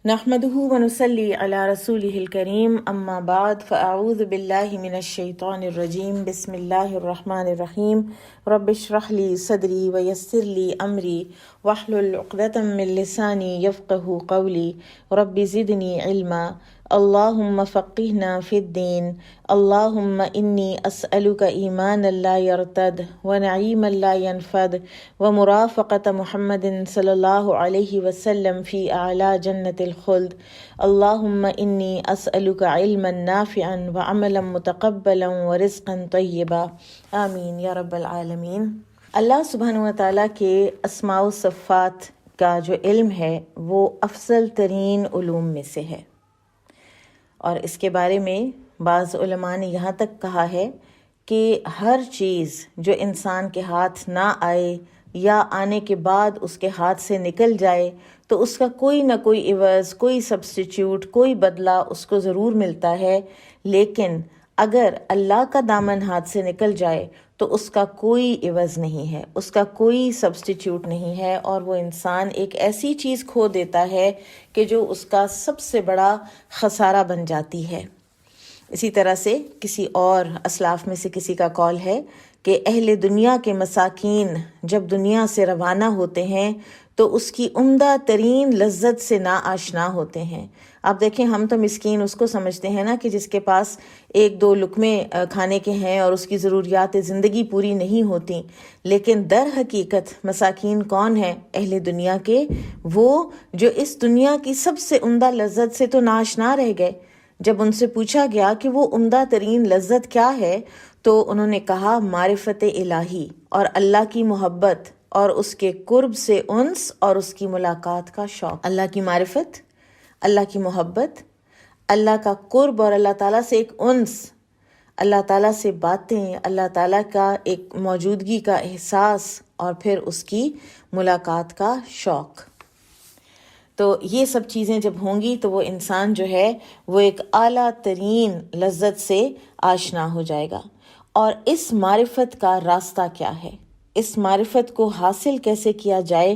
نحمده ونصلي على رسوله الكريم اما بعد فاعوذ بالله من الشيطان الرجيم بسم الله الرحمن الرحيم رب اشرح لي صدري ويسر لي امري واحلل عقدة من لساني يفقه قولي رب زدني علما اللهم فقهنا في الدين اللهم إني أسألك إيمانا لا يرتد ونعيما لا ينفد ومرافقة محمد صلى الله عليه وسلم في أعلى جنة الخلد اللهم إني أسألك علما نافعا وعملا متقبلا ورزقا طيبا آمین یا رب العالمین۔ اللہ سبحانہ و تعالیٰ کے اسماء و صفات کا جو علم ہے وہ افضل ترین علوم میں سے ہے، اور اس کے بارے میں بعض علماء نے یہاں تک کہا ہے کہ ہر چیز جو انسان کے ہاتھ نہ آئے یا آنے کے بعد اس کے ہاتھ سے نکل جائے تو اس کا کوئی نہ کوئی عوض، کوئی سبسٹیچیوٹ، کوئی بدلہ اس کو ضرور ملتا ہے، لیکن اگر اللہ کا دامن ہاتھ سے نکل جائے تو اس کا کوئی عوض نہیں ہے، اس کا کوئی سبسٹیچیوٹ نہیں ہے، اور وہ انسان ایک ایسی چیز کھو دیتا ہے کہ جو اس کا سب سے بڑا خسارہ بن جاتی ہے۔ اسی طرح سے کسی اور اسلاف میں سے کسی کا قول ہے کہ اہل دنیا کے مساکین جب دنیا سے روانہ ہوتے ہیں تو اس کی عمدہ ترین لذت سے نا آشنا ہوتے ہیں۔ آپ دیکھیں، ہم تو مسکین اس کو سمجھتے ہیں نا کہ جس کے پاس ایک دو لقمے کھانے کے ہیں اور اس کی ضروریات زندگی پوری نہیں ہوتی، لیکن در حقیقت مساکین کون ہیں؟ اہل دنیا کے، وہ جو اس دنیا کی سب سے عمدہ لذت سے تو ناآشنا رہ گئے۔ جب ان سے پوچھا گیا کہ وہ عمدہ ترین لذت کیا ہے تو انہوں نے کہا معرفت الہی اور اللہ کی محبت اور اس کے قرب سے انس اور اس کی ملاقات کا شوق۔ اللہ کی معرفت، اللہ کی محبت، اللہ کا قرب اور اللہ تعالیٰ سے ایک انس، اللہ تعالیٰ سے باتیں، اللہ تعالیٰ کا ایک موجودگی کا احساس، اور پھر اس کی ملاقات کا شوق۔ تو یہ سب چیزیں جب ہوں گی تو وہ انسان جو ہے وہ ایک اعلیٰ ترین لذت سے آشنا ہو جائے گا۔ اور اس معرفت کا راستہ کیا ہے؟ اس معرفت کو حاصل کیسے کیا جائے؟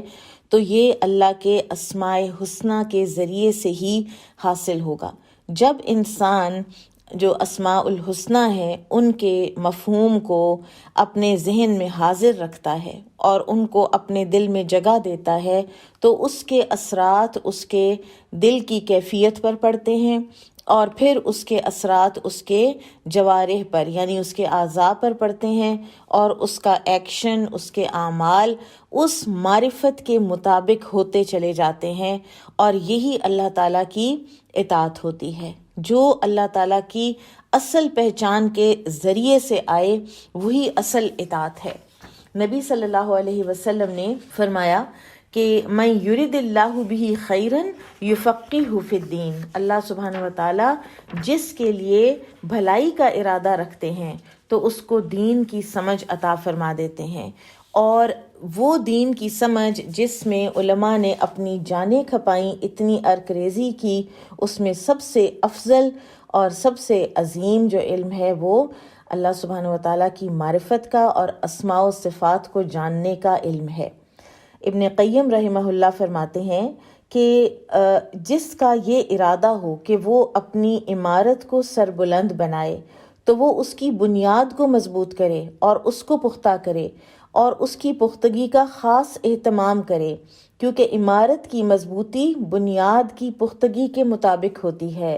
تو یہ اللہ کے اسماء حسنیٰ کے ذریعے سے ہی حاصل ہوگا۔ جب انسان جو اسماء الحسنیٰ ہیں ان کے مفہوم کو اپنے ذہن میں حاضر رکھتا ہے اور ان کو اپنے دل میں جگہ دیتا ہے تو اس کے اثرات اس کے دل کی کیفیت پر پڑتے ہیں، اور پھر اس کے اثرات اس کے جوارح پر یعنی اس کے اعضاء پر پڑتے ہیں، اور اس کا ایکشن، اس کے اعمال اس معرفت کے مطابق ہوتے چلے جاتے ہیں، اور یہی اللہ تعالیٰ کی اطاعت ہوتی ہے۔ جو اللہ تعالیٰ کی اصل پہچان کے ذریعے سے آئے وہی اصل اطاعت ہے۔ نبی صلی اللہ علیہ وسلم نے فرمایا کہ من یرد اللہ بہ خیرا یفقہہ فی الدین، اللہ سبحانہ و تعالیٰ جس کے لیے بھلائی کا ارادہ رکھتے ہیں تو اس کو دین کی سمجھ عطا فرما دیتے ہیں، اور وہ دین کی سمجھ جس میں علماء نے اپنی جانیں کھپائیں، اتنی عرق ریزی کی، اس میں سب سے افضل اور سب سے عظیم جو علم ہے وہ اللہ سبحانہ و تعالیٰ کی معرفت کا اور اسماء و صفات کو جاننے کا علم ہے۔ ابن قیم رحمہ اللہ فرماتے ہیں کہ جس کا یہ ارادہ ہو کہ وہ اپنی عمارت کو سربلند بنائے تو وہ اس کی بنیاد کو مضبوط کرے اور اس کو پختہ کرے اور اس کی پختگی کا خاص اہتمام کرے، کیونکہ عمارت کی مضبوطی بنیاد کی پختگی کے مطابق ہوتی ہے۔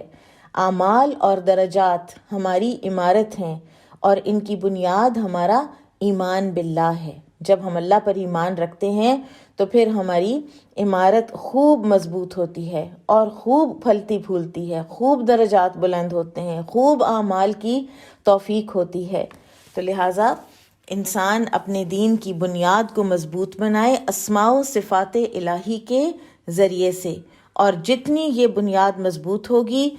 اعمال اور درجات ہماری عمارت ہیں اور ان کی بنیاد ہمارا ایمان باللہ ہے۔ جب ہم اللہ پر ایمان رکھتے ہیں تو پھر ہماری عمارت خوب مضبوط ہوتی ہے اور خوب پھلتی پھولتی ہے، خوب درجات بلند ہوتے ہیں، خوب اعمال کی توفیق ہوتی ہے۔ تو لہٰذا انسان اپنے دین کی بنیاد کو مضبوط بنائے اسماء و صفات الہی کے ذریعے سے، اور جتنی یہ بنیاد مضبوط ہوگی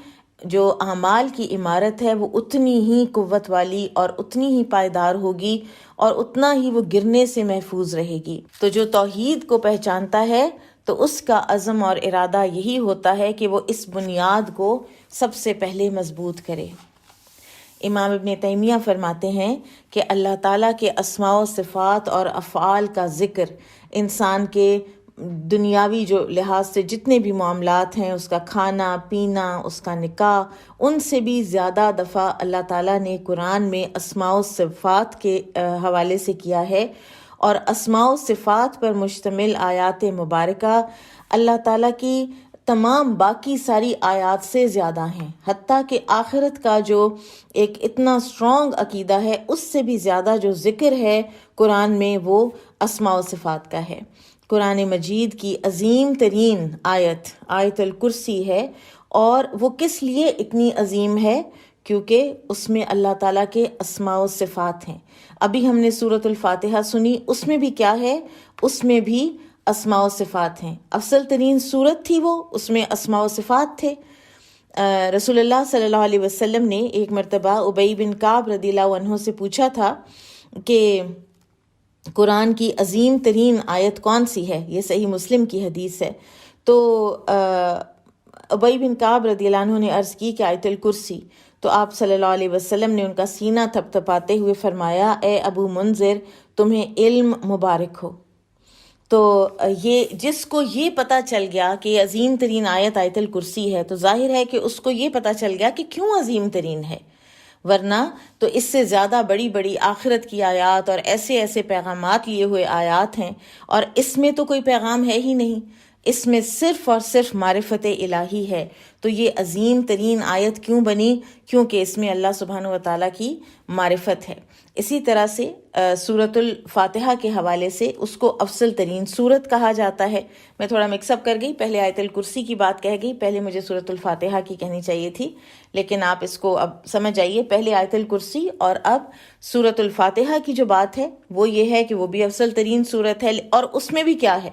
جو اعمال کی عمارت ہے وہ اتنی ہی قوت والی اور اتنی ہی پائیدار ہوگی اور اتنا ہی وہ گرنے سے محفوظ رہے گی۔ تو جو توحید کو پہچانتا ہے تو اس کا عزم اور ارادہ یہی ہوتا ہے کہ وہ اس بنیاد کو سب سے پہلے مضبوط کرے۔ امام ابن تیمیہ فرماتے ہیں کہ اللہ تعالیٰ کے اسماء و صفات اور افعال کا ذکر انسان کے دنیاوی جو لحاظ سے جتنے بھی معاملات ہیں، اس کا کھانا پینا، اس کا نکاح، ان سے بھی زیادہ دفعہ اللہ تعالیٰ نے قرآن میں اسماء و صفات کے حوالے سے کیا ہے، اور اسماء و صفات پر مشتمل آیات مبارکہ اللہ تعالیٰ کی تمام باقی ساری آیات سے زیادہ ہیں، حتیٰ کہ آخرت کا جو ایک اتنا اسٹرانگ عقیدہ ہے، اس سے بھی زیادہ جو ذکر ہے قرآن میں وہ اسماء و صفات کا ہے۔ قرآن مجید کی عظیم ترین آیت الکرسی ہے، اور وہ کس لیے اتنی عظیم ہے؟ کیونکہ اس میں اللہ تعالیٰ کے اسماء و صفات ہیں۔ ابھی ہم نے سورۃ الفاتحہ سنی، اس میں بھی کیا ہے؟ اس میں بھی اسماء و صفات ہیں۔ افضل ترین صورت تھی وہ، اس میں اسماء و صفات تھے۔ رسول اللہ صلی اللہ علیہ وسلم نے ایک مرتبہ ابی بن کعب رضی اللہ عنہ سے پوچھا تھا کہ قرآن کی عظیم ترین آیت کون سی ہے؟ یہ صحیح مسلم کی حدیث ہے۔ تو ابی بن کعب رضی اللہ عنہ نے عرض کی کہ آیت الکرسی۔ تو آپ صلی اللہ علیہ وسلم نے ان کا سینہ تھپ تھپاتے ہوئے فرمایا، اے ابو منذر، تمہیں علم مبارک ہو۔ تو یہ جس کو یہ پتہ چل گیا کہ یہ عظیم ترین آیت الکرسی ہے، تو ظاہر ہے کہ اس کو یہ پتہ چل گیا کہ کیوں عظیم ترین ہے، ورنہ تو اس سے زیادہ بڑی بڑی آخرت کی آیات اور ایسے ایسے پیغامات لیے ہوئے آیات ہیں، اور اس میں تو کوئی پیغام ہے ہی نہیں، اس میں صرف اور صرف معرفت الہی ہے۔ تو یہ عظیم ترین آیت کیوں بنی؟ کیونکہ اس میں اللہ سبحانہ و تعالیٰ کی معرفت ہے۔ اسی طرح سے سورۃ الفاتحہ کے حوالے سے اس کو افضل ترین سورت کہا جاتا ہے۔ میں تھوڑا مکس اپ کر گئی، پہلے آیت الکرسی کی بات کہہ گئی، پہلے مجھے سورۃ الفاتحہ کی کہنی چاہیے تھی، لیکن آپ اس کو اب سمجھ آئیے، پہلے آیت الکرسی اور اب سورۃ الفاتحہ کی جو بات ہے وہ یہ ہے کہ وہ بھی افضل ترین سورت ہے، اور اس میں بھی کیا ہے؟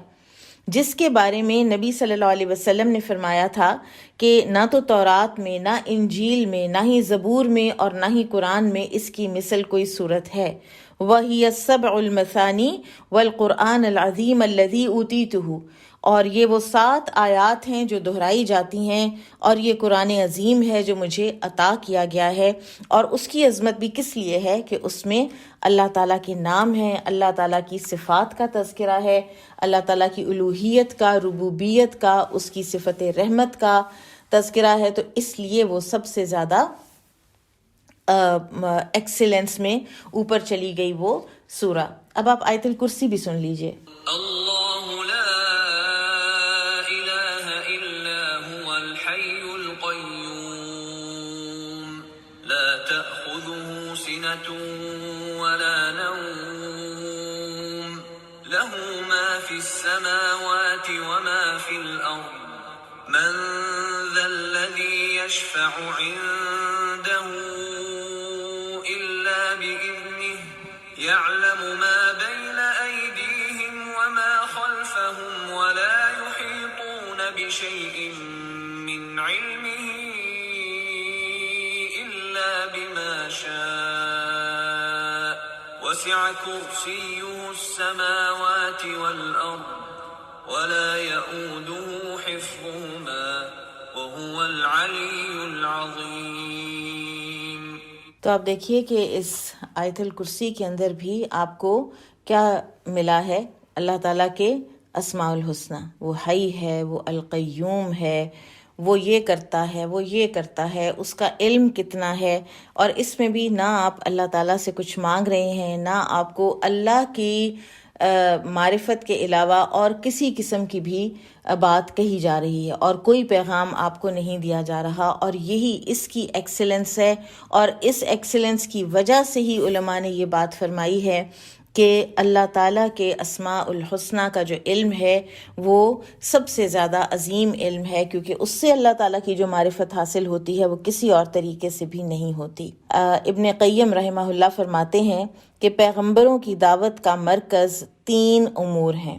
جس کے بارے میں نبی صلی اللہ علیہ وسلم نے فرمایا تھا کہ نہ تو تورات میں، نہ انجیل میں، نہ ہی زبور میں، اور نہ ہی قرآن میں اس کی مثل کوئی صورت ہے۔ وَهِيَ السَّبْعُ الْمَثَانِي وَالْقُرْآنَ الْعَظِيمَ الَّذِي أُوتِيتُهُ، اور یہ وہ 7 آیات ہیں جو دہرائی جاتی ہیں، اور یہ قرآن عظیم ہے جو مجھے عطا کیا گیا ہے۔ اور اس کی عظمت بھی کس لیے ہے؟ کہ اس میں اللہ تعالیٰ کے نام ہیں، اللہ تعالیٰ کی صفات کا تذکرہ ہے، اللہ تعالیٰ کی الوہیت کا، ربوبیت کا، اس کی صفت رحمت کا تذکرہ ہے، تو اس لیے وہ سب سے زیادہ ایکسیلنس میں اوپر چلی گئی وہ سورہ۔ اب آپ آیت الکرسی بھی سن لیجئے۔ اللہ لا الہ الا هو الحی القیوم لا تأخذه سنة ولا نوم له ما في السماوات وما في الأرض من ذا الذي يشفع عنده إلا بإذنه يعلم ما بين أيديهم وما خلفهم ولا يحيطون بشيء من علمه إلا بما شاء وسع كرسيه السماوات والأرض ولا يؤوده حفظهما وهو العلي العظيم۔ تو آپ دیکھیے کہ اس آیت الکرسی کے اندر بھی آپ کو کیا ملا ہے؟ اللہ تعالیٰ کے اسماء الحسنہ، وہ حی ہے، وہ القیوم ہے، وہ یہ کرتا ہے، وہ یہ کرتا ہے، اس کا علم کتنا ہے، اور اس میں بھی نہ آپ اللہ تعالیٰ سے کچھ مانگ رہے ہیں، نہ آپ کو اللہ کی معرفت کے علاوہ اور کسی قسم کی بھی بات کہی جا رہی ہے، اور کوئی پیغام آپ کو نہیں دیا جا رہا، اور یہی اس کی ایکسلنس ہے، اور اس ایکسلنس کی وجہ سے ہی علماء نے یہ بات فرمائی ہے کہ اللہ تعالیٰ کے اسماء الحسنہ کا جو علم ہے وہ سب سے زیادہ عظیم علم ہے، کیونکہ اس سے اللہ تعالیٰ کی جو معرفت حاصل ہوتی ہے وہ کسی اور طریقے سے بھی نہیں ہوتی۔ ابن قیم رحمہ اللہ فرماتے ہیں کہ پیغمبروں کی دعوت کا مرکز 3 امور ہیں۔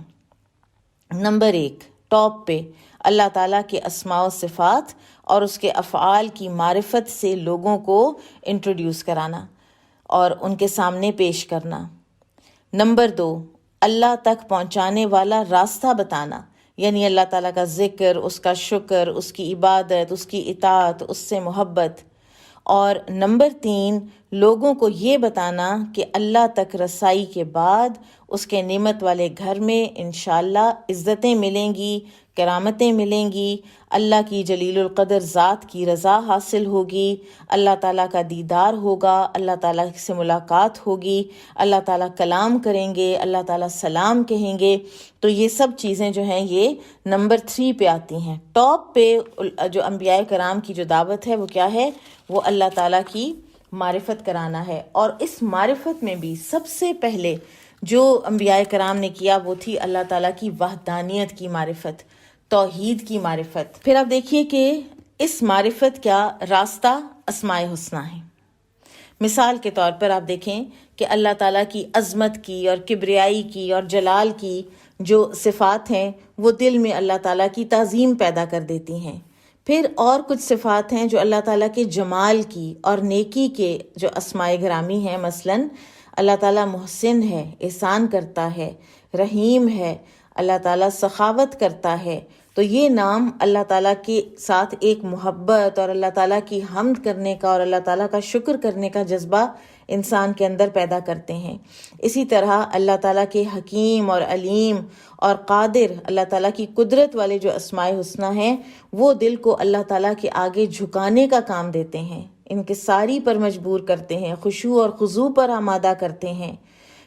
نمبر 1، ٹاپ پہ اللہ تعالیٰ کے اسماء و صفات اور اس کے افعال کی معرفت سے لوگوں کو انٹروڈیوس کرانا اور ان کے سامنے پیش کرنا۔ نمبر 2، اللہ تک پہنچانے والا راستہ بتانا، یعنی اللہ تعالیٰ کا ذکر، اس کا شکر، اس کی عبادت، اس کی اطاعت، اس سے محبت۔ اور نمبر 3، لوگوں کو یہ بتانا کہ اللہ تک رسائی کے بعد اس کے نعمت والے گھر میں انشاءاللہ عزتیں ملیں گی، کرامتیں ملیں گی، اللہ کی جلیل القدر ذات کی رضا حاصل ہوگی، اللہ تعالیٰ کا دیدار ہوگا، اللہ تعالیٰ سے ملاقات ہوگی، اللہ تعالیٰ کلام کریں گے، اللہ تعالیٰ سلام کہیں گے۔ تو یہ سب چیزیں جو ہیں یہ نمبر 3 پہ آتی ہیں۔ ٹاپ پہ جو انبیاء کرام کی جو دعوت ہے وہ کیا ہے؟ وہ اللہ تعالیٰ کی معرفت کرانا ہے۔ اور اس معرفت میں بھی سب سے پہلے جو انبیاء کرام نے کیا وہ تھی اللہ تعالیٰ کی وحدانیت کی معرفت، توحید کی معرفت۔ پھر آپ دیکھیے کہ اس معرفت کا راستہ اسماء الحسنی ہے۔ مثال کے طور پر آپ دیکھیں کہ اللہ تعالیٰ کی عظمت کی اور کبریائی کی اور جلال کی جو صفات ہیں وہ دل میں اللہ تعالیٰ کی تعظیم پیدا کر دیتی ہیں۔ پھر اور کچھ صفات ہیں جو اللہ تعالیٰ کے جمال کی اور نیکی کے جو اسماء گرامی ہیں، مثلاً اللہ تعالیٰ محسن ہے، احسان کرتا ہے، رحیم ہے، اللہ تعالیٰ سخاوت کرتا ہے۔ تو یہ نام اللہ تعالیٰ کے ساتھ ایک محبت اور اللہ تعالیٰ کی حمد کرنے کا اور اللہ تعالیٰ کا شکر کرنے کا جذبہ انسان کے اندر پیدا کرتے ہیں۔ اسی طرح اللہ تعالیٰ کے حکیم اور علیم اور قادر، اللہ تعالیٰ کی قدرت والے جو اسماء الحسنی ہیں وہ دل کو اللہ تعالیٰ کے آگے جھکانے کا کام دیتے ہیں، انکساری پر مجبور کرتے ہیں، خشوع اور خضوع پر آمادہ کرتے ہیں۔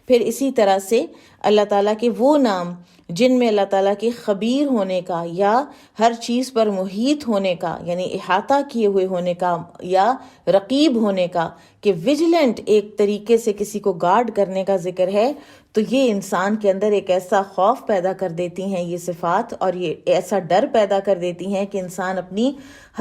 پھر اسی طرح سے اللہ تعالیٰ کے وہ نام جن میں اللہ تعالیٰ کے خبیر ہونے کا یا ہر چیز پر محیط ہونے کا یعنی احاطہ کیے ہوئے ہونے کا یا رقیب ہونے کا، کہ ویجیلنٹ ایک طریقے سے کسی کو گارڈ کرنے کا ذکر ہے، تو یہ انسان کے اندر ایک ایسا خوف پیدا کر دیتی ہیں یہ صفات، اور یہ ایسا ڈر پیدا کر دیتی ہیں کہ انسان اپنی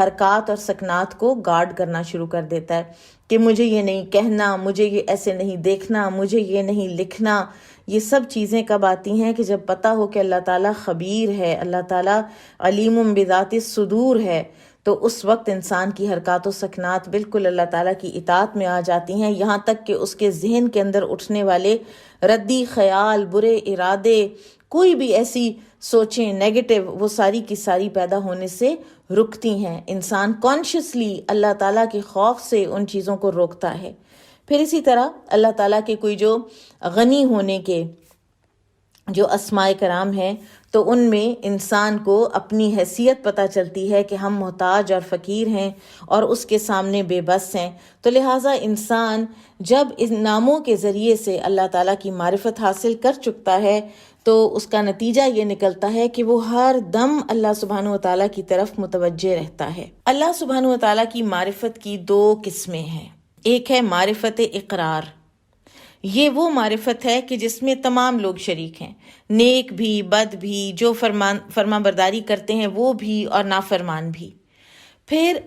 حرکات اور سکنات کو گارڈ کرنا شروع کر دیتا ہے کہ مجھے یہ نہیں کہنا، مجھے یہ ایسے نہیں دیکھنا، مجھے یہ نہیں لکھنا۔ یہ سب چیزیں کب آتی ہیں؟ کہ جب پتہ ہو کہ اللہ تعالیٰ خبیر ہے، اللہ تعالیٰ علیم بذات الصدور ہے، تو اس وقت انسان کی حرکات و سکنات بالکل اللہ تعالیٰ کی اطاعت میں آ جاتی ہیں، یہاں تک کہ اس کے ذہن کے اندر اٹھنے والے ردی خیال، برے ارادے، کوئی بھی ایسی سوچیں نیگیٹو، وہ ساری کی ساری پیدا ہونے سے رکتی ہیں۔ انسان کانشیسلی اللہ تعالیٰ کے خوف سے ان چیزوں کو روکتا ہے۔ پھر اسی طرح اللہ تعالیٰ کے کوئی جو غنی ہونے کے جو اسماء کرام ہیں تو ان میں انسان کو اپنی حیثیت پتہ چلتی ہے کہ ہم محتاج اور فقیر ہیں اور اس کے سامنے بے بس ہیں۔ تو لہٰذا انسان جب ان ناموں کے ذریعے سے اللہ تعالیٰ کی معرفت حاصل کر چکتا ہے تو اس کا نتیجہ یہ نکلتا ہے کہ وہ ہر دم اللہ سبحانہ و تعالیٰ کی طرف متوجہ رہتا ہے۔ اللہ سبحانہ و تعالیٰ کی معرفت کی 2 قسمیں ہیں۔ ایک ہے معرفت اقرار، یہ وہ معرفت ہے کہ جس میں تمام لوگ شریک ہیں، نیک بھی، بد بھی، جو فرمان برداری کرتے ہیں وہ بھی اور نافرمان بھی۔ پھر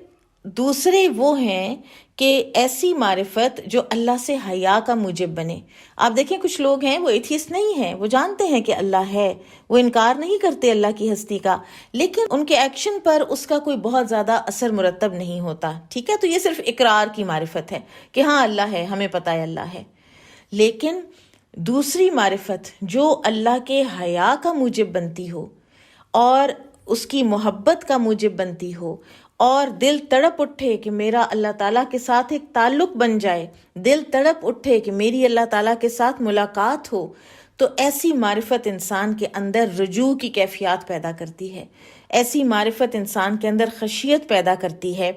دوسرے وہ ہیں کہ ایسی معرفت جو اللہ سے حیا کا موجب بنے۔ آپ دیکھیں کچھ لوگ ہیں وہ ایتھیسٹ نہیں ہیں، وہ جانتے ہیں کہ اللہ ہے، وہ انکار نہیں کرتے اللہ کی ہستی کا، لیکن ان کے ایکشن پر اس کا کوئی بہت زیادہ اثر مرتب نہیں ہوتا، ٹھیک ہے؟ تو یہ صرف اقرار کی معرفت ہے کہ ہاں اللہ ہے، ہمیں پتہ ہے اللہ ہے۔ لیکن دوسری معرفت جو اللہ کے حیا کا موجب بنتی ہو اور اس کی محبت کا موجب بنتی ہو اور دل تڑپ اٹھے کہ میرا اللہ تعالیٰ کے ساتھ ایک تعلق بن جائے، دل تڑپ اٹھے کہ میری اللہ تعالیٰ کے ساتھ ملاقات ہو، تو ایسی معرفت انسان کے اندر رجوع کی کیفیات پیدا کرتی ہے، ایسی معرفت انسان کے اندر خشیت پیدا کرتی ہے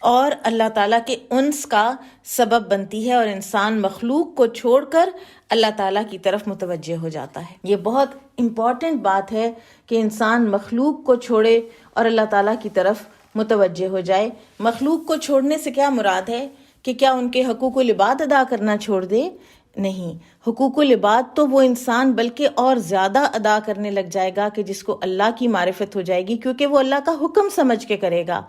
اور اللہ تعالیٰ کے انس کا سبب بنتی ہے، اور انسان مخلوق کو چھوڑ کر اللہ تعالیٰ کی طرف متوجہ ہو جاتا ہے۔ یہ بہت امپورٹنٹ بات ہے کہ انسان مخلوق کو چھوڑے اور اللہ تعالیٰ کی طرف متوجہ ہو جائے۔ مخلوق کو چھوڑنے سے کیا مراد ہے؟ کہ کیا ان کے حقوق العباد ادا کرنا چھوڑ دے؟ نہیں، حقوق العباد تو وہ انسان بلکہ اور زیادہ ادا کرنے لگ جائے گا کہ جس کو اللہ کی معرفت ہو جائے گی، کیونکہ وہ اللہ کا حکم سمجھ کے کرے گا۔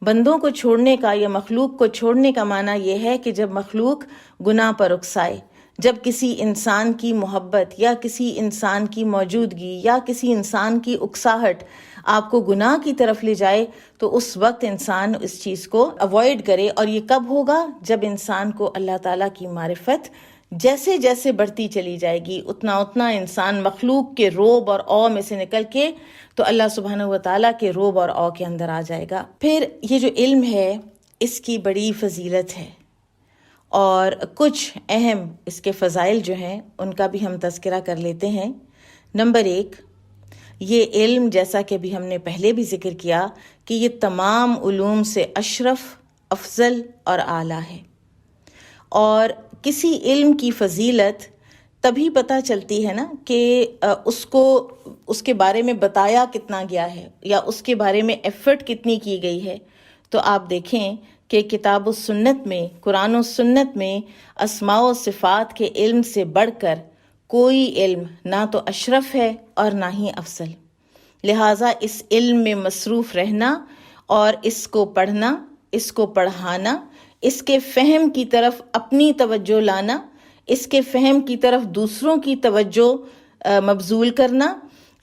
بندوں کو چھوڑنے کا یا مخلوق کو چھوڑنے کا معنی یہ ہے کہ جب مخلوق گناہ پر اکسائے، جب کسی انسان کی محبت یا کسی انسان کی موجودگی یا کسی انسان کی اکساہٹ آپ کو گناہ کی طرف لے جائے، تو اس وقت انسان اس چیز کو اوائڈ کرے۔ اور یہ کب ہوگا؟ جب انسان کو اللہ تعالیٰ کی معرفت جیسے جیسے بڑھتی چلی جائے گی، اتنا اتنا انسان مخلوق کے روب اور او میں سے نکل کے تو اللہ سبحانہ و تعالیٰ کے روب اور او کے اندر آ جائے گا۔ پھر یہ جو علم ہے اس کی بڑی فضیلت ہے، اور کچھ اہم اس کے فضائل جو ہیں ان کا بھی ہم تذکرہ کر لیتے ہیں۔ نمبر 1، یہ علم جیسا کہ بھی ہم نے پہلے بھی ذکر کیا کہ یہ تمام علوم سے اشرف، افضل اور اعلیٰ ہے، اور کسی علم کی فضیلت تبھی پتہ چلتی ہے نا کہ اس کے بارے میں بتایا کتنا گیا ہے یا اس کے بارے میں ایفرٹ کتنی کی گئی ہے۔ تو آپ دیکھیں کہ کتاب و سنت میں، قرآن و سنت میں اسماء و صفات کے علم سے بڑھ کر کوئی علم نہ تو اشرف ہے اور نہ ہی افضل۔ لہٰذا اس علم میں مصروف رہنا اور اس کو پڑھنا، اس کو پڑھانا، اس کے فہم کی طرف اپنی توجہ لانا، اس کے فہم کی طرف دوسروں کی توجہ مبذول کرنا،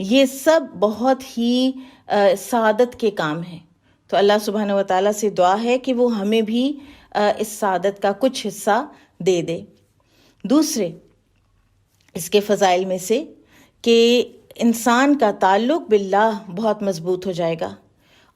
یہ سب بہت ہی سعادت کے کام ہیں۔ تو اللہ سبحانہ و تعالیٰ سے دعا ہے کہ وہ ہمیں بھی اس سعادت کا کچھ حصہ دے دے۔ دوسرے اس کے فضائل میں سے کہ انسان کا تعلق باللہ بہت مضبوط ہو جائے گا،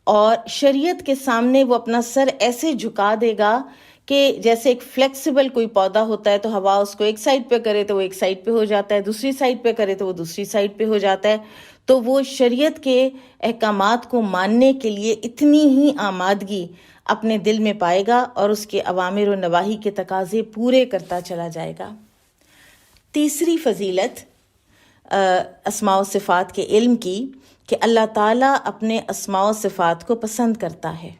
اور شریعت کے سامنے وہ اپنا سر ایسے جھکا دے گا کہ جیسے ایک فلیکسیبل کوئی پودا ہوتا ہے تو ہوا اس کو ایک سائڈ پہ کرے تو وہ ایک سائڈ پہ ہو جاتا ہے، دوسری سائڈ پہ کرے تو وہ دوسری سائڈ پہ ہو جاتا ہے۔ تو وہ شریعت کے احکامات کو ماننے کے لیے اتنی ہی آمادگی اپنے دل میں پائے گا اور اس کے اوامر و نواہی کے تقاضے پورے کرتا چلا جائے گا۔ تیسری فضیلت اسماء و صفات کے علم کی کہ اللہ تعالیٰ اپنے اسماء و صفات کو پسند کرتا ہے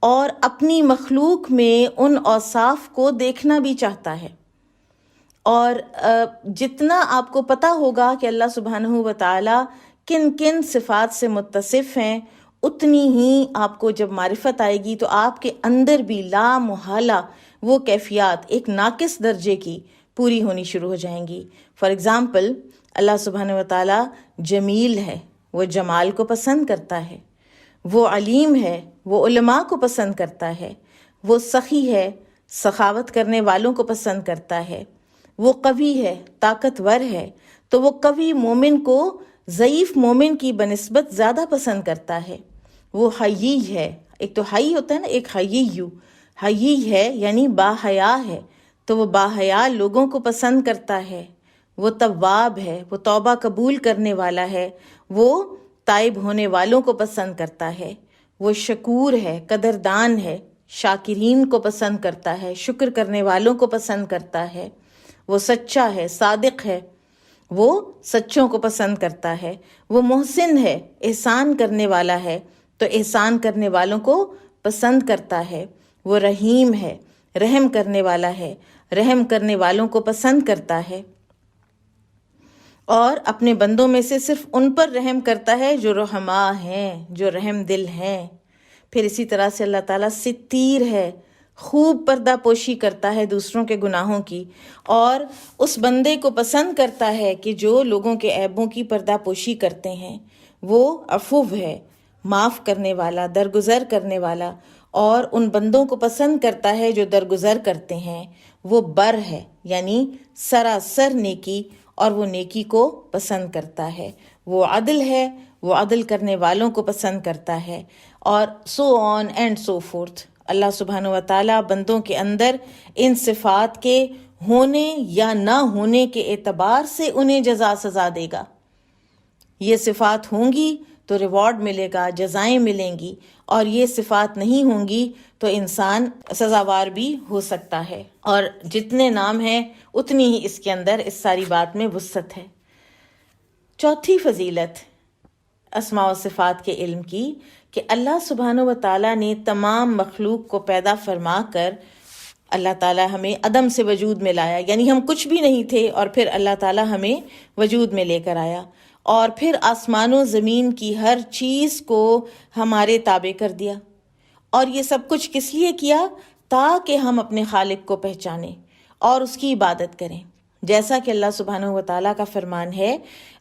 اور اپنی مخلوق میں ان اوصاف کو دیکھنا بھی چاہتا ہے، اور جتنا آپ کو پتہ ہوگا کہ اللہ سبحانہ و تعالیٰ کن کن صفات سے متصف ہیں، اتنی ہی آپ کو جب معرفت آئے گی تو آپ کے اندر بھی لا محالہ وہ کیفیات ایک ناقص درجے کی پوری ہونی شروع ہو جائیں گی۔ فار ایگزامپل، اللہ سبحانہ و تعالیٰ جمیل ہے، وہ جمال کو پسند کرتا ہے، وہ علیم ہے، وہ علماء کو پسند کرتا ہے، وہ سخی ہے، سخاوت کرنے والوں کو پسند کرتا ہے، وہ قوی ہے، طاقتور ہے، تو وہ قوی مومن کو ضعیف مومن کی بنسبت زیادہ پسند کرتا ہے، وہ حیی ہے، ایک تو حی ہوتا ہے نا، ایک حیی ہے یعنی با حیا ہے، تو وہ با حیا لوگوں کو پسند کرتا ہے، وہ تواب ہے، وہ توبہ قبول کرنے والا ہے، وہ تائب ہونے والوں کو پسند کرتا ہے، وہ شکور ہے، قدردان ہے، شاکرین کو پسند کرتا ہے، شکر کرنے والوں کو پسند کرتا ہے، وہ سچا ہے، صادق ہے، وہ سچوں کو پسند کرتا ہے، وہ محسن ہے، احسان کرنے والا ہے تو احسان کرنے والوں کو پسند کرتا ہے، وہ رحیم ہے، رحم کرنے والا ہے، رحم کرنے والوں کو پسند کرتا ہے، اور اپنے بندوں میں سے صرف ان پر رحم کرتا ہے جو رحماء ہیں، جو رحم دل ہیں۔ پھر اسی طرح سے اللہ تعالیٰ ستیر ہے، خوب پردہ پوشی کرتا ہے دوسروں کے گناہوں کی، اور اس بندے کو پسند کرتا ہے کہ جو لوگوں کے عیبوں کی پردہ پوشی کرتے ہیں۔ وہ عفو ہے، معاف کرنے والا، درگزر کرنے والا، اور ان بندوں کو پسند کرتا ہے جو درگزر کرتے ہیں۔ وہ بر ہے یعنی سراسر نیکی، اور وہ نیکی کو پسند کرتا ہے۔ وہ عدل ہے، وہ عدل کرنے والوں کو پسند کرتا ہے، اور سو آن اینڈ سو فورتھ۔ اللہ سبحانہ و تعالیٰ بندوں کے اندر ان صفات کے ہونے یا نہ ہونے کے اعتبار سے انہیں جزا سزا دے گا۔ یہ صفات ہوں گی تو ریوارڈ ملے گا، جزائیں ملیں گی، اور یہ صفات نہیں ہوں گی تو انسان سزاوار بھی ہو سکتا ہے، اور جتنے نام ہیں اتنی ہی اس کے اندر اس ساری بات میں وسعت ہے۔ چوتھی فضیلت اسماء و صفات کے علم کی کہ اللہ سبحانہ و تعالیٰ نے تمام مخلوق کو پیدا فرما کر اللہ تعالیٰ ہمیں عدم سے وجود میں لایا، یعنی ہم کچھ بھی نہیں تھے اور پھر اللہ تعالیٰ ہمیں وجود میں لے کر آیا، اور پھر آسمان و زمین کی ہر چیز کو ہمارے تابع کر دیا، اور یہ سب کچھ کس لیے کیا؟ تاکہ ہم اپنے خالق کو پہچانیں اور اس کی عبادت کریں، جیسا کہ اللہ سبحانہ و تعالیٰ کا فرمان ہے،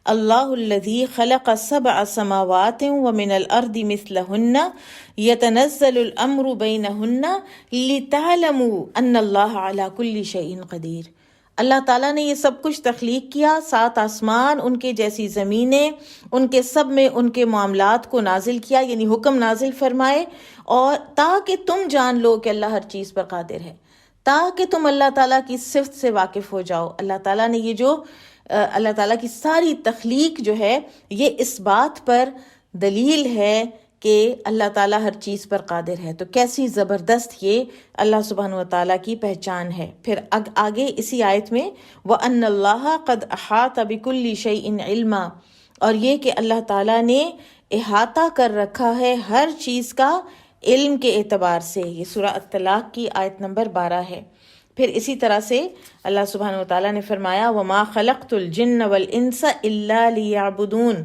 اللہ الذی خلق سبع سماوات ومن الارض مثلہن یتنزل الامر بینہن لتعلموا ان اللہ علی کل شیء قدیر۔ اللہ تعالیٰ نے یہ سب کچھ تخلیق کیا، 7 آسمان، ان کے جیسی زمینیں، ان کے سب میں ان کے معاملات کو نازل کیا، یعنی حکم نازل فرمائے، اور تاکہ تم جان لو کہ اللہ ہر چیز پر قادر ہے، تاکہ تم اللہ تعالیٰ کی صفت سے واقف ہو جاؤ۔ اللہ تعالیٰ نے یہ جو اللہ تعالیٰ کی ساری تخلیق جو ہے یہ اس بات پر دلیل ہے کہ اللہ تعالیٰ ہر چیز پر قادر ہے۔ تو کیسی زبردست یہ اللہ سبحانہ و تعالیٰ کی پہچان ہے۔ پھر آگے اسی آیت میں وَأَنَّ اللَّهَ قَدْ أَحَاطَ بِكُلِّ شَيْءٍ عِلْمًا، اور یہ کہ اللہ تعالیٰ نے احاطہ کر رکھا ہے ہر چیز کا علم کے اعتبار سے۔ یہ سورہ الطلاق کی آیت نمبر 12 ہے۔ پھر اسی طرح سے اللہ سبحانہ و تعالیٰ نے فرمایا وَمَا خَلَقْتُ الْجِنَّ وَالْإِنسَ إِلَّا لِيَعْبُدُونَ،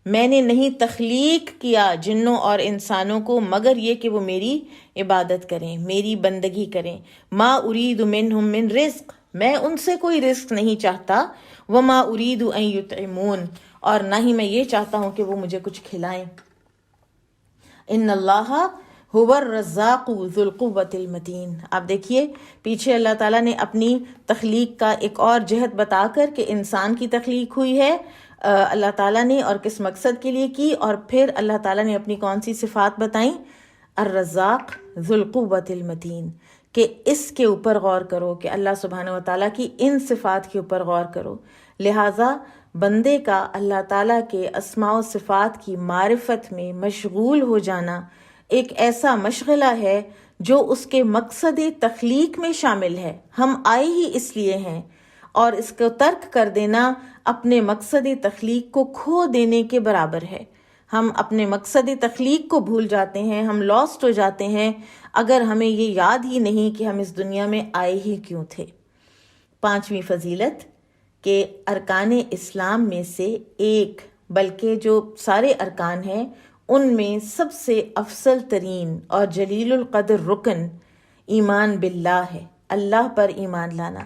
میں نے نہیں تخلیق کیا جنوں اور انسانوں کو مگر یہ کہ وہ میری عبادت کریں، میری بندگی کریں۔ ما ارید منہم من رزق، میں ان سے کوئی رزق نہیں چاہتا۔ وما ارید ان یطعمون، اور نہ ہی میں یہ چاہتا ہوں کہ وہ مجھے کچھ کھلائیں۔ ان اللہ هو الرزاق ذو القوة المتین۔ آپ دیکھیے پیچھے اللہ تعالیٰ نے اپنی تخلیق کا ایک اور جہت بتا کر کہ انسان کی تخلیق ہوئی ہے اللہ تعالیٰ نے اور کس مقصد کے لیے کی، اور پھر اللہ تعالیٰ نے اپنی کون سی صفات بتائیں؟ الرزاق ذو القوة المتین، کہ اس کے اوپر غور کرو، کہ اللہ سبحانہ و تعالیٰ کی ان صفات کے اوپر غور کرو۔ لہٰذا بندے کا اللہ تعالیٰ کے اسماء و صفات کی معرفت میں مشغول ہو جانا ایک ایسا مشغلہ ہے جو اس کے مقصد تخلیق میں شامل ہے۔ ہم آئے ہی اس لیے ہیں، اور اس کو ترک کر دینا اپنے مقصد تخلیق کو کھو دینے کے برابر ہے۔ ہم اپنے مقصد تخلیق کو بھول جاتے ہیں، ہم لاسٹ ہو جاتے ہیں اگر ہمیں یہ یاد ہی نہیں کہ ہم اس دنیا میں آئے ہی کیوں تھے۔ 5ویں فضیلت کہ ارکان اسلام میں سے ایک، بلکہ جو سارے ارکان ہیں ان میں سب سے افضل ترین اور جلیل القدر رکن ایمان باللہ ہے، اللہ پر ایمان لانا۔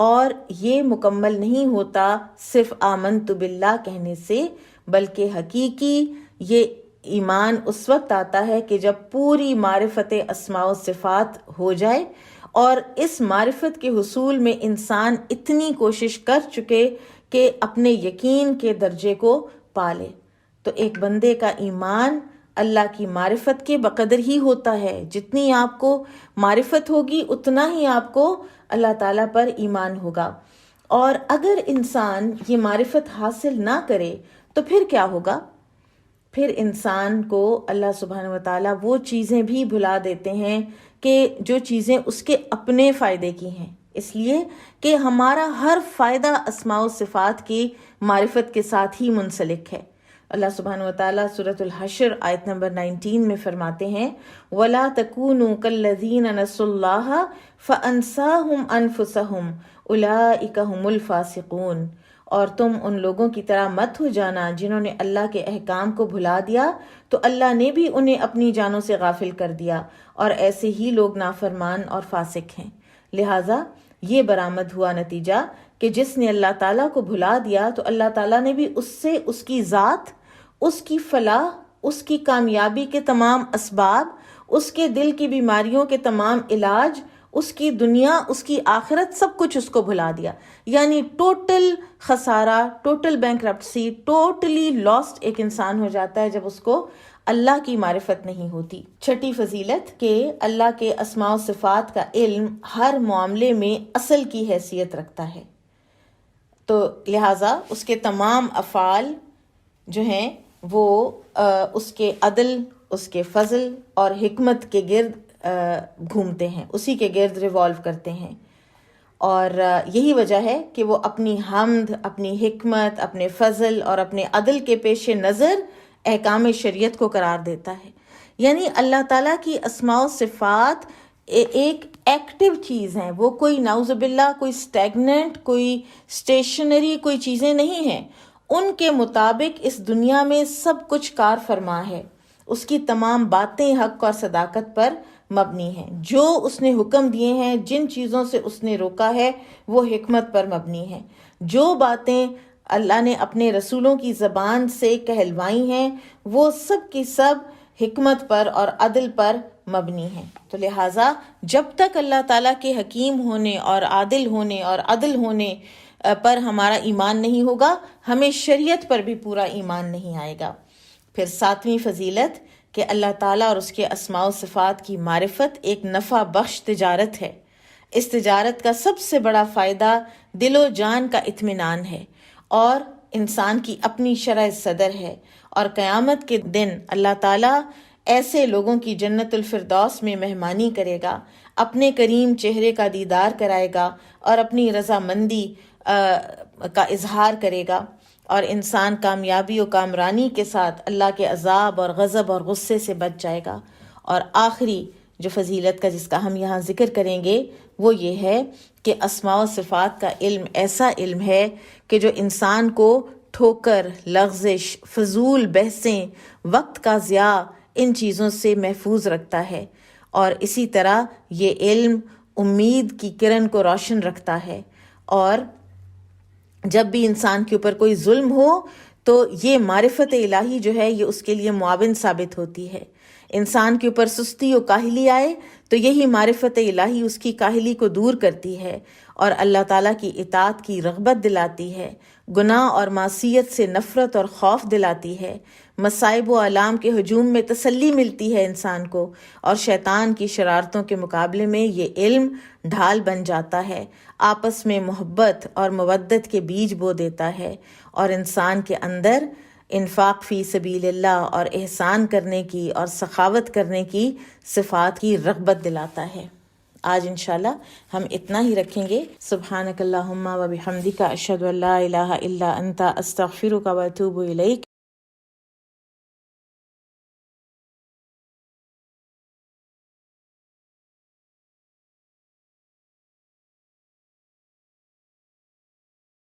اور یہ مکمل نہیں ہوتا صرف آمنت باللہ کہنے سے، بلکہ حقیقی یہ ایمان اس وقت آتا ہے کہ جب پوری معرفت اسماء و صفات ہو جائے، اور اس معرفت کے حصول میں انسان اتنی کوشش کر چکے کہ اپنے یقین کے درجے کو پالے۔ تو ایک بندے کا ایمان اللہ کی معرفت کے بقدر ہی ہوتا ہے، جتنی آپ کو معرفت ہوگی اتنا ہی آپ کو اللہ تعالیٰ پر ایمان ہوگا۔ اور اگر انسان یہ معرفت حاصل نہ کرے تو پھر کیا ہوگا؟ پھر انسان کو اللہ سبحانہ و تعالیٰ وہ چیزیں بھی بھلا دیتے ہیں کہ جو چیزیں اس کے اپنے فائدے کی ہیں، اس لیے کہ ہمارا ہر فائدہ اسماء و صفات کی معرفت کے ساتھ ہی منسلک ہے۔ اللہ سبحانہ و تعالیٰ سورۃ الحشر آیت نمبر 19 میں فرماتے ہیں وَلَا تَكُونُوا كَالَّذِينَ نَسُوا اللَّهَ فَأَنسَاهُمْ أَنفُسَهُمْ أُولَئِكَ هُمُ الْفَاسِقُونَ، اور تم ان لوگوں کی طرح مت ہو جانا جنہوں نے اللہ کے احکام کو بھلا دیا تو اللہ نے بھی انہیں اپنی جانوں سے غافل کر دیا، اور ایسے ہی لوگ نافرمان اور فاسق ہیں۔ لہٰذا یہ برآمد ہوا نتیجہ کہ جس نے اللہ تعالیٰ کو بھلا دیا تو اللہ تعالیٰ نے بھی اس سے اس کی ذات، اس کی فلاح، اس کی کامیابی کے تمام اسباب، اس کے دل کی بیماریوں کے تمام علاج، اس کی دنیا، اس کی آخرت، سب کچھ اس کو بھلا دیا۔ یعنی ٹوٹل خسارہ، ٹوٹل بینکرپسی، ٹوٹلی لاسٹ ایک انسان ہو جاتا ہے جب اس کو اللہ کی معرفت نہیں ہوتی۔ 6 فضیلت کہ اللہ کے اسماء و صفات کا علم ہر معاملے میں اصل کی حیثیت رکھتا ہے، تو لہٰذا اس کے تمام افعال جو ہیں وہ اس کے عدل، اس کے فضل اور حکمت کے گرد گھومتے ہیں، اسی کے گرد ریوالو کرتے ہیں۔ اور یہی وجہ ہے کہ وہ اپنی حمد، اپنی حکمت، اپنے فضل اور اپنے عدل کے پیش نظر احکام شریعت کو قرار دیتا ہے۔ یعنی اللہ تعالیٰ کی اسماء و صفات ایک ایکٹیو چیز ہیں، وہ کوئی نعوذ باللہ کوئی اسٹیگننٹ، کوئی اسٹیشنری کوئی چیزیں نہیں ہیں۔ ان کے مطابق اس دنیا میں سب کچھ کار فرما ہے، اس کی تمام باتیں حق اور صداقت پر مبنی ہیں، جو اس نے حکم دیے ہیں، جن چیزوں سے اس نے روکا ہے وہ حکمت پر مبنی ہیں، جو باتیں اللہ نے اپنے رسولوں کی زبان سے کہلوائی ہیں وہ سب کی سب حکمت پر اور عدل پر مبنی ہیں۔ تو لہٰذا جب تک اللہ تعالیٰ کے حکیم ہونے اور عادل ہونے اور عدل ہونے پر ہمارا ایمان نہیں ہوگا، ہمیں شریعت پر بھی پورا ایمان نہیں آئے گا۔ پھر 7ویں فضیلت کہ اللہ تعالیٰ اور اس کے اسماء و صفات کی معرفت ایک نفع بخش تجارت ہے۔ اس تجارت کا سب سے بڑا فائدہ دل و جان کا اطمینان ہے اور انسان کی اپنی شرح صدر ہے، اور قیامت کے دن اللہ تعالیٰ ایسے لوگوں کی جنت الفردوس میں مہمانی کرے گا، اپنے کریم چہرے کا دیدار کرائے گا اور اپنی رضامندی کا اظہار کرے گا، اور انسان کامیابی و کامرانی کے ساتھ اللہ کے عذاب اور غضب اور غصے سے بچ جائے گا۔ اور آخری جو فضیلت کا جس کا ہم یہاں ذکر کریں گے وہ یہ ہے کہ اسماء و صفات کا علم ایسا علم ہے کہ جو انسان کو ٹھوکر، لغزش، فضول بحثیں، وقت کا ضیاع، ان چیزوں سے محفوظ رکھتا ہے، اور اسی طرح یہ علم امید کی کرن کو روشن رکھتا ہے، اور جب بھی انسان کے اوپر کوئی ظلم ہو تو یہ معرفت الہی جو ہے یہ اس کے لیے معاون ثابت ہوتی ہے۔ انسان کے اوپر سستی و کاہلی آئے تو یہی معرفت الہی اس کی کاہلی کو دور کرتی ہے اور اللہ تعالیٰ کی اطاعت کی رغبت دلاتی ہے، گناہ اور معصیت سے نفرت اور خوف دلاتی ہے، مصائب و آلام کے ہجوم میں تسلی ملتی ہے انسان کو، اور شیطان کی شرارتوں کے مقابلے میں یہ علم ڈھال بن جاتا ہے، آپس میں محبت اور مودت کے بیج بو دیتا ہے، اور انسان کے اندر انفاق فی سبیل اللہ اور احسان کرنے کی اور سخاوت کرنے کی صفات کی رغبت دلاتا ہے۔ آج انشاءاللہ ہم اتنا ہی رکھیں گے۔ سبحانک اللہم و بحمدک، اشہد ان لا الہ الا انت، استغفرک و اتوب الیک۔